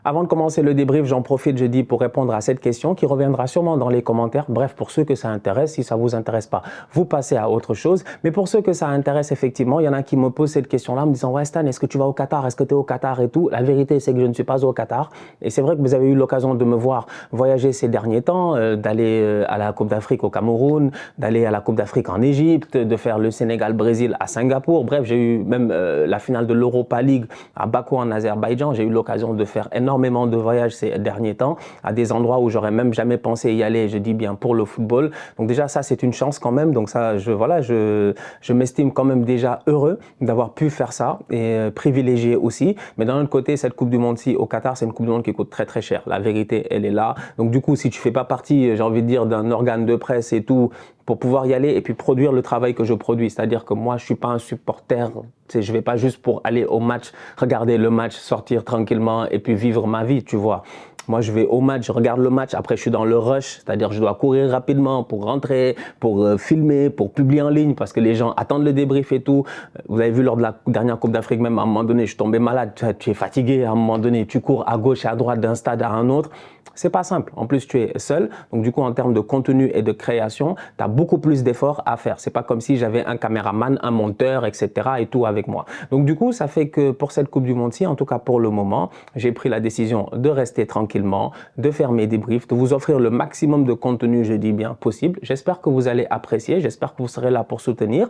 Avant de commencer le débrief, j'en profite, je dis, pour répondre à cette question qui reviendra sûrement dans les commentaires. Bref, pour ceux que ça intéresse, si ça vous intéresse pas, vous passez à autre chose. Mais pour ceux que ça intéresse, effectivement, il y en a qui me posent cette question-là, me disant, ouais, Stan, est-ce que tu vas au Qatar? Est-ce que tu es au Qatar et tout? La vérité, c'est que je ne suis pas au Qatar. Et c'est vrai que vous avez eu l'occasion de me voir voyager ces derniers temps, d'aller à la Coupe d'Afrique au Cameroun, d'aller à la Coupe d'Afrique en Égypte, de faire le Sénégal-Brésil à Singapour. Bref, j'ai eu même la finale de l'Europa League à Bakou en Azerbaïdjan. J'ai eu l'occasion de faire énormément de voyages ces derniers temps à des endroits où j'aurais même jamais pensé y aller, je dis bien pour le football. Donc déjà ça c'est une chance quand même, donc ça je m'estime quand même déjà heureux d'avoir pu faire ça et privilégié aussi. Mais d'un autre côté, cette Coupe du Monde-ci au Qatar, c'est une Coupe du Monde qui coûte très très cher. La vérité, elle est là. Donc du coup, si tu fais pas partie, j'ai envie de dire, d'un organe de presse et tout, pour pouvoir y aller et puis produire le travail que je produis. C'est-à-dire que moi, je suis pas un supporter. Je vais pas juste pour aller au match, regarder le match, sortir tranquillement et puis vivre ma vie, tu vois. Moi, je vais au match, je regarde le match, après je suis dans le rush, c'est-à-dire je dois courir rapidement pour rentrer, pour filmer, pour publier en ligne parce que les gens attendent le débrief et tout. Vous avez vu lors de la dernière Coupe d'Afrique même, à un moment donné, je suis tombé malade, tu es fatigué, à un moment donné, tu cours à gauche et à droite d'un stade à un autre. C'est pas simple. En plus, tu es seul. Donc, du coup, en termes de contenu et de création, tu as beaucoup plus d'efforts à faire. C'est pas comme si j'avais un caméraman, un monteur, etc. et tout avec moi. Donc, du coup, ça fait que pour cette Coupe du Monde-ci, en tout cas pour le moment, j'ai pris la décision de rester tranquillement, de faire mes débriefs, de vous offrir le maximum de contenu, je dis bien, possible. J'espère que vous allez apprécier. J'espère que vous serez là pour soutenir.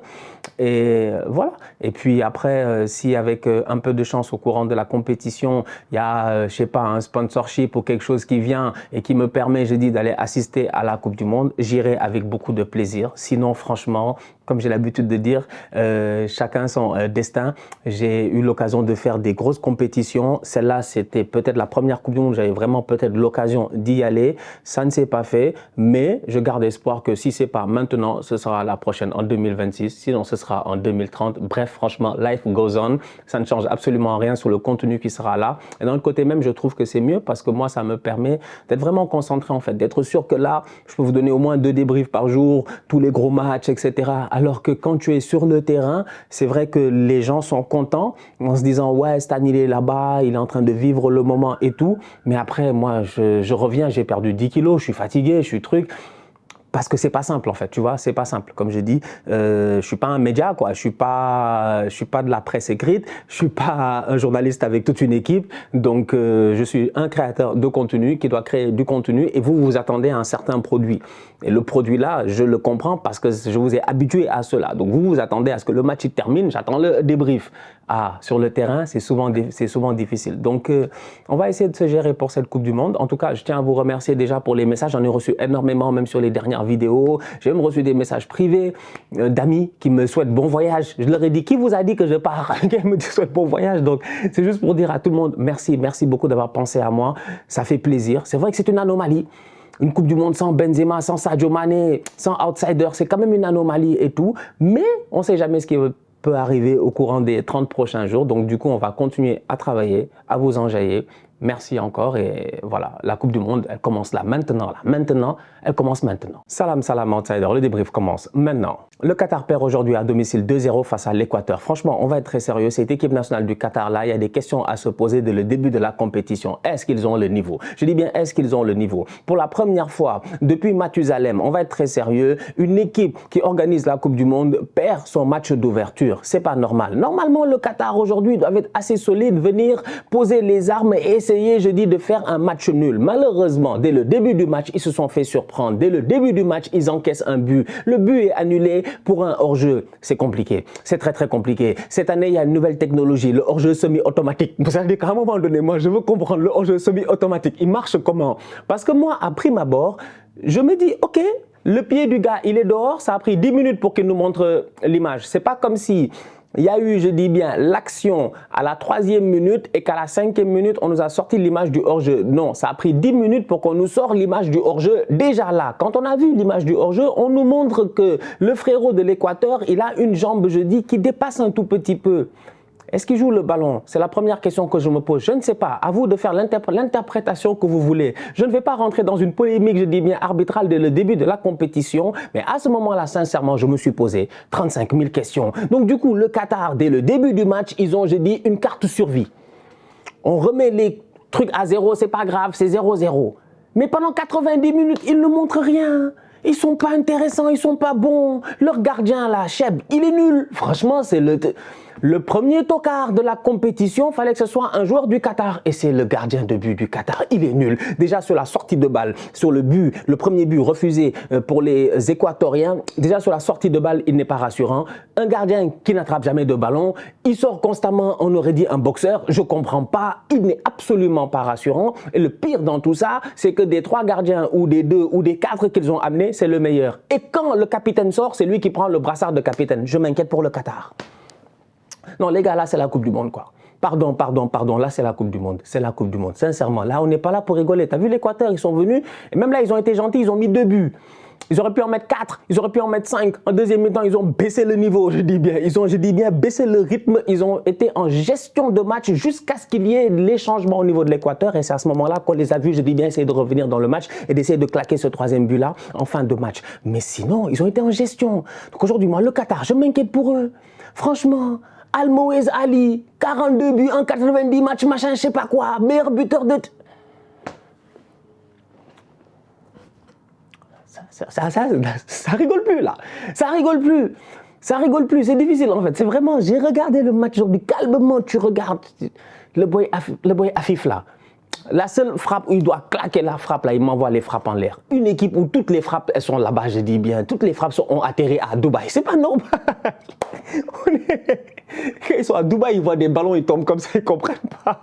Et voilà. Et puis après, si avec un peu de chance au courant de la compétition, il y a, je sais pas, un sponsorship ou quelque chose qui vient et qui me permet, je dis, d'aller assister à la Coupe du Monde, j'irai avec beaucoup de plaisir. Sinon, franchement, comme j'ai l'habitude de dire, chacun son destin. J'ai eu l'occasion de faire des grosses compétitions. Celle-là, c'était peut-être la première Coupe du Monde. J'avais vraiment peut-être l'occasion d'y aller. Ça ne s'est pas fait, mais je garde espoir que si c'est pas maintenant, ce sera la prochaine en 2026. Sinon, ce sera en 2030. Bref, franchement, life goes on. Ça ne change absolument rien sur le contenu qui sera là. Et d'un autre côté même, je trouve que c'est mieux parce que moi, ça me permet d'être vraiment concentré en fait, d'être sûr que là, je peux vous donner au moins 2 débriefs par jour, tous les gros matchs, etc. Alors que quand tu es sur le terrain, c'est vrai que les gens sont contents en se disant ouais, Stan il est là-bas, il est en train de vivre le moment et tout. Mais après, moi, je reviens, j'ai perdu 10 kilos, je suis fatigué, je suis truc. Parce que c'est pas simple en fait, tu vois, c'est pas simple. Comme je dis, je suis pas un média quoi, je suis pas de la presse écrite, je suis pas un journaliste avec toute une équipe. Donc je suis un créateur de contenu qui doit créer du contenu et vous vous attendez à un certain produit. Et le produit là, je le comprends parce que je vous ai habitué à cela. Donc vous vous attendez à ce que le match il termine, j'attends le débrief. Ah, sur le terrain, c'est souvent difficile. Donc on va essayer de se gérer pour cette Coupe du Monde. En tout cas, je tiens à vous remercier déjà pour les messages. J'en ai reçu énormément, même sur les dernières vidéos. J'ai même reçu des messages privés d'amis qui me souhaitent bon voyage. Je leur ai dit, qui vous a dit que je pars? Qui me souhaite bon voyage? Donc, c'est juste pour dire à tout le monde, merci beaucoup d'avoir pensé à moi. Ça fait plaisir. C'est vrai que c'est une anomalie. Une Coupe du Monde sans Benzema, sans Sadio Mané, sans outsider, c'est quand même une anomalie et tout. Mais on ne sait jamais ce qui peut arriver au courant des 30 prochains jours. Donc, du coup, on va continuer à travailler, à vous enjailler. Merci encore et voilà, la Coupe du Monde, elle commence là maintenant, elle commence maintenant. Salam, salam outsider, le débrief commence maintenant. Le Qatar perd aujourd'hui à domicile 2-0 face à l'Équateur. Franchement, on va être très sérieux, cette équipe nationale du Qatar là, il y a des questions à se poser dès le début de la compétition. Est-ce qu'ils ont le niveau? Je dis bien, est-ce qu'ils ont le niveau? Pour la première fois depuis Mathusalem, on va être très sérieux, une équipe qui organise la Coupe du Monde perd son match d'ouverture. C'est pas normal. Normalement, le Qatar aujourd'hui doit être assez solide, venir poser les armes et essayer, je dis, de faire un match nul. Malheureusement, dès le début du match, ils se sont fait surprendre. Dès le début du match, ils encaissent un but. Le but est annulé pour un hors-jeu. C'est compliqué. C'est très compliqué. Cette année, il y a une nouvelle technologie, le hors-jeu semi-automatique. Vous savez qu'à un moment donné, moi, je veux comprendre le hors-jeu semi-automatique. Il marche comment? Parce que moi, à prime abord, je me dis, ok, le pied du gars, il est dehors. Ça a pris 10 minutes pour qu'il nous montre l'image. C'est pas comme si il y a eu, je dis bien, l'action à la 3e minute et qu'à la 5e minute, on nous a sorti l'image du hors-jeu. Non, ça a pris 10 minutes pour qu'on nous sorte l'image du hors-jeu. Déjà là, quand on a vu l'image du hors-jeu, on nous montre que le frérot de l'Équateur, il a une jambe, je dis, qui dépasse un tout petit peu. Est-ce qu'il joue le ballon? C'est la première question que je me pose. Je ne sais pas. À vous de faire l'interprétation que vous voulez. Je ne vais pas rentrer dans une polémique, je dis bien arbitrale, dès le début de la compétition. Mais à ce moment-là, sincèrement, je me suis posé 35 000 questions. Donc du coup, le Qatar, dès le début du match, ils ont, je dis, une carte survie. On remet truc à 0, c'est pas grave, c'est 0-0. Mais pendant 90 minutes, ils ne montrent rien. Ils sont pas intéressants, ils sont pas bons. Leur gardien là, Cheb, il est nul. Franchement, c'est le premier tocard de la compétition. Fallait que ce soit un joueur du Qatar. Et c'est le gardien de but du Qatar. Il est nul. Déjà sur la sortie de balle, sur le but, le premier but refusé pour les Équatoriens. Déjà sur la sortie de balle, il n'est pas rassurant. Un gardien qui n'attrape jamais de ballon. Il sort constamment, on aurait dit un boxeur. Je comprends pas. Il n'est absolument pas rassurant. Et le pire dans tout ça, c'est que des 3 gardiens ou des 2 ou des 4 qu'ils ont amenés, c'est le meilleur. Et quand le capitaine sort, c'est lui qui prend le brassard de capitaine. Je m'inquiète pour le Qatar. Non, les gars, là, c'est la Coupe du Monde, quoi. Pardon, là, c'est la Coupe du Monde. C'est la Coupe du Monde. Sincèrement, là, on n'est pas là pour rigoler. T'as vu l'Équateur, ils sont venus, et même là, ils ont été gentils, ils ont mis 2 buts. Ils auraient pu en mettre 4, ils auraient pu en mettre 5. En deuxième mi-temps, ils ont baissé le niveau, je dis bien. Ils ont, je dis bien, baissé le rythme. Ils ont été en gestion de match jusqu'à ce qu'il y ait les changements au niveau de l'Équateur. Et c'est à ce moment-là qu'on les a vus, je dis bien, essayer de revenir dans le match et d'essayer de claquer ce 3e but-là en fin de match. Mais sinon, ils ont été en gestion. Donc aujourd'hui, moi, le Qatar, je m'inquiète pour eux. Franchement, Almoez Ali, 42 buts en 90 matchs, machin, je sais pas quoi, meilleur buteur de... Ça rigole plus là, ça rigole plus, c'est difficile en fait, c'est vraiment, j'ai regardé le match aujourd'hui, calmement tu regardes le boy Afif là, la seule frappe où il doit claquer la frappe là, il m'envoie les frappes en l'air, une équipe où toutes les frappes elles sont là-bas, je dis bien, toutes les frappes ont atterri à Dubaï, c'est pas normal. Quand ils sont à Dubaï, ils voient des ballons, ils tombent comme ça, ils comprennent pas.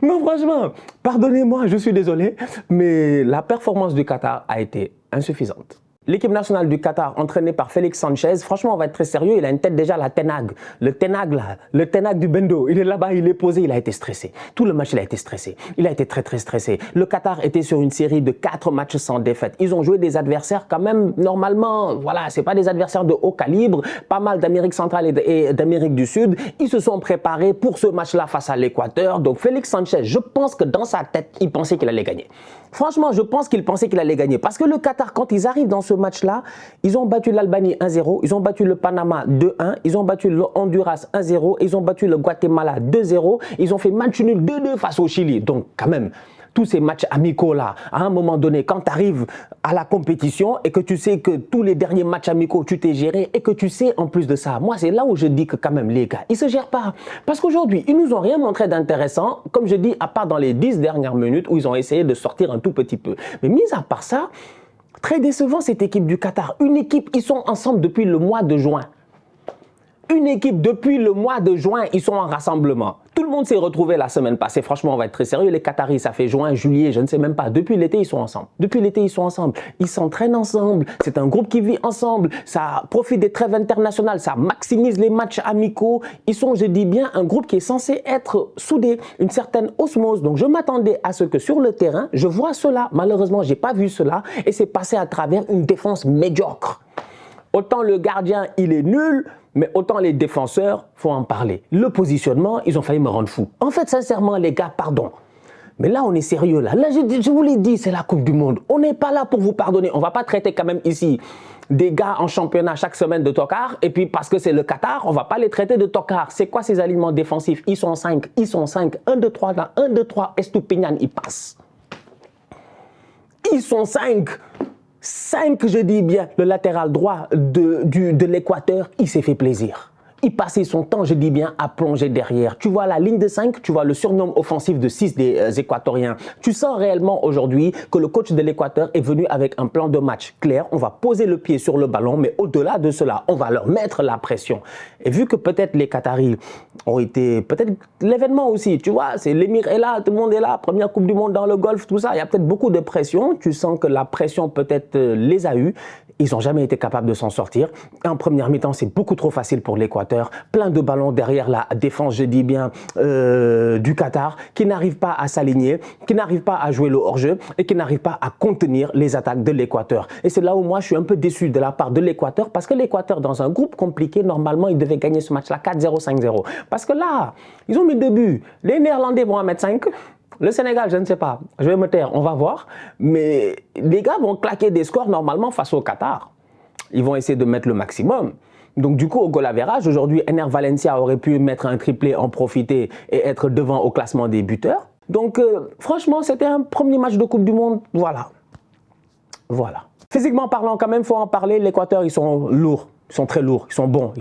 Non, franchement, pardonnez-moi, je suis désolé, mais la performance du Qatar a été insuffisante. L'équipe nationale du Qatar, entraînée par Félix Sanchez, franchement, on va être très sérieux, il a une tête déjà la Tenag. Le Tenag là, le Tenag du Bendo, il est là-bas, il est posé, il a été stressé. Tout le match, il a été stressé. Il a été très très stressé. Le Qatar était sur une série de 4 matchs sans défaite. Ils ont joué des adversaires quand même, normalement, voilà, c'est pas des adversaires de haut calibre, pas mal d'Amérique centrale et d'Amérique du Sud. Ils se sont préparés pour ce match-là face à l'Équateur. Donc Félix Sanchez, je pense que dans sa tête, il pensait qu'il allait gagner. Franchement, je pense qu'il pensait qu'il allait gagner. Parce que le Qatar, quand ils arrivent dans ce match-là, ils ont battu l'Albanie 1-0, ils ont battu le Panama 2-1, ils ont battu le Honduras 1-0, ils ont battu le Guatemala 2-0, ils ont fait match nul 2-2 face au Chili. Donc quand même, tous ces matchs amicaux-là, à un moment donné, quand tu arrives à la compétition et que tu sais que tous les derniers matchs amicaux, tu t'es géré et que tu sais en plus de ça, moi c'est là où je dis que quand même les gars, ils ne se gèrent pas. Parce qu'aujourd'hui, ils nous ont rien montré d'intéressant, comme je dis, à part dans les 10 dernières minutes où ils ont essayé de sortir un tout petit peu. Mais mis à part ça, très décevant cette équipe du Qatar. Une équipe, ils sont ensemble depuis le mois de juin. Une équipe, depuis le mois de juin, ils sont en rassemblement. Tout le monde s'est retrouvé la semaine passée. Franchement, on va être très sérieux. Les Qataris, ça fait juin, juillet, je ne sais même pas. Depuis l'été, ils sont ensemble. Depuis l'été, ils sont ensemble. Ils s'entraînent ensemble. C'est un groupe qui vit ensemble. Ça profite des trêves internationales. Ça maximise les matchs amicaux. Ils sont, je dis bien, un groupe qui est censé être soudé. Une certaine osmose. Donc, je m'attendais à ce que sur le terrain, je vois cela. Malheureusement, je n'ai pas vu cela. Et c'est passé à travers une défense médiocre. Autant le gardien, il est nul, mais autant les défenseurs, faut en parler. Le positionnement, ils ont failli me rendre fou. En fait, sincèrement, les gars, pardon. Mais là, on est sérieux. Là, je vous l'ai dit, c'est la Coupe du Monde. On n'est pas là pour vous pardonner. On ne va pas traiter quand même ici des gars en championnat chaque semaine de tocard. Et puis, parce que c'est le Qatar, on ne va pas les traiter de tocard. C'est quoi ces alignements défensifs? Ils sont 5. Ils sont 5. 1, 2, 3 là. 1, 2, 3. Estupiñán, il passe. Ils sont 5. 5, je dis bien, le latéral droit de l'Équateur, il s'est fait plaisir. Il passait son temps, je dis bien, à plonger derrière. Tu vois la ligne de 5, tu vois le surnom offensif de 6 des Équatoriens. Tu sens réellement aujourd'hui que le coach de l'Équateur est venu avec un plan de match clair. On va poser le pied sur le ballon, mais au-delà de cela, on va leur mettre la pression. Et vu que peut-être les Qataris ont été, peut-être l'événement aussi, tu vois, c'est l'émir est là, tout le monde est là, première Coupe du Monde dans le golf, tout ça, il y a peut-être beaucoup de pression. Tu sens que la pression peut-être les a eus. Ils n'ont jamais été capables de s'en sortir. En première mi-temps, c'est beaucoup trop facile pour l'Équateur. Plein de ballons derrière la défense, je dis bien, du Qatar, qui n'arrive pas à s'aligner, qui n'arrive pas à jouer le hors-jeu et qui n'arrive pas à contenir les attaques de l'Équateur. Et c'est là où moi, je suis un peu déçu de la part de l'Équateur, parce que l'Équateur, dans un groupe compliqué, normalement, il devait gagner ce match-là 4-0, 5-0. Parce que là, ils ont mis 2 buts. Les Néerlandais vont en mettre 5. Le Sénégal, je ne sais pas. Je vais me taire, on va voir. Mais les gars vont claquer des scores normalement face au Qatar. Ils vont essayer de mettre le maximum. Donc du coup, au goal average, aujourd'hui, Ener Valencia aurait pu mettre un triplé, en profiter et être devant au classement des buteurs. Donc franchement, c'était un premier match de Coupe du Monde. Voilà. Voilà. Physiquement parlant, quand même, il faut en parler. L'Équateur, ils sont lourds. Ils sont très lourds. Ils sont bons.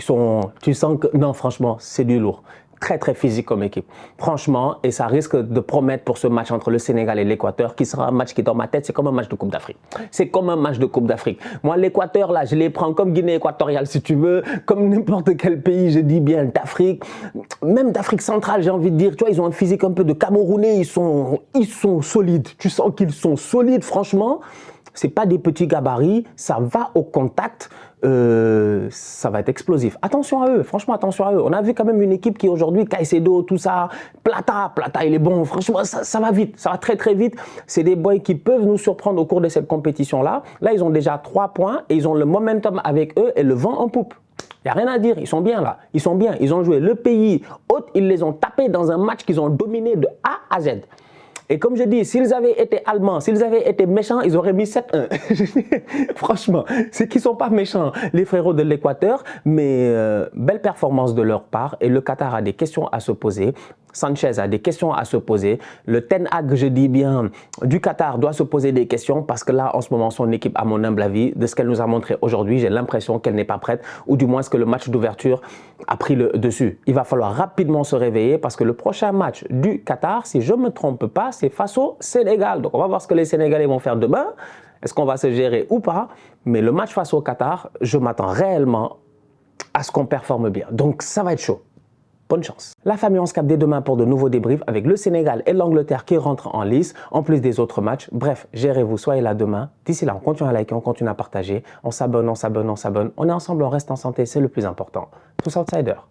Tu sens que... Non, franchement, c'est du lourd. Très, très physique comme équipe. Franchement, et ça risque de promettre pour ce match entre le Sénégal et l'Équateur, qui sera un match qui, dans ma tête, c'est comme un match de Coupe d'Afrique. C'est comme un match de Coupe d'Afrique. Moi, l'Équateur, là, je les prends comme Guinée équatoriale, si tu veux, comme n'importe quel pays, je dis bien, d'Afrique, même d'Afrique centrale, j'ai envie de dire. Tu vois, ils ont un physique un peu de Camerounais. Ils sont solides. Tu sens qu'ils sont solides, franchement. C'est pas des petits gabarits, ça va au contact, ça va être explosif. Attention à eux, franchement, attention à eux. On a vu quand même une équipe qui aujourd'hui, Caicedo, tout ça, Plata, il est bon. Franchement, ça va vite, ça va très très vite. C'est des boys qui peuvent nous surprendre au cours de cette compétition-là. Là, ils ont déjà 3 points et ils ont le momentum avec eux et le vent en poupe. Il n'y a rien à dire, ils sont bien là, ils sont bien. Ils ont joué le pays hôte, ils les ont tapés dans un match qu'ils ont dominé de A à Z. Et comme je dis, s'ils avaient été allemands, s'ils avaient été méchants, ils auraient mis 7-1. Franchement, c'est qu'ils ne sont pas méchants, les frérots de l'Équateur, mais belle performance de leur part. Et le Qatar a des questions à se poser. Sanchez a des questions à se poser. Le Ten Hag, je dis bien, du Qatar doit se poser des questions parce que là, en ce moment, son équipe, à mon humble avis, de ce qu'elle nous a montré aujourd'hui, j'ai l'impression qu'elle n'est pas prête ou du moins que le match d'ouverture a pris le dessus. Il va falloir rapidement se réveiller parce que le prochain match du Qatar, si je ne me trompe pas, c'est face au Sénégal. Donc, on va voir ce que les Sénégalais vont faire demain. Est-ce qu'on va se gérer ou pas? Mais le match face au Qatar, je m'attends réellement à ce qu'on performe bien. Donc, ça va être chaud. Bonne chance. La famille, on se capte dès demain pour de nouveaux débriefs avec le Sénégal et l'Angleterre qui rentrent en lice, en plus des autres matchs. Bref, gérez-vous, soyez là demain. D'ici là, on continue à liker, on continue à partager. On s'abonne, on s'abonne, on s'abonne. On est ensemble, on reste en santé, c'est le plus important. Tous outsiders.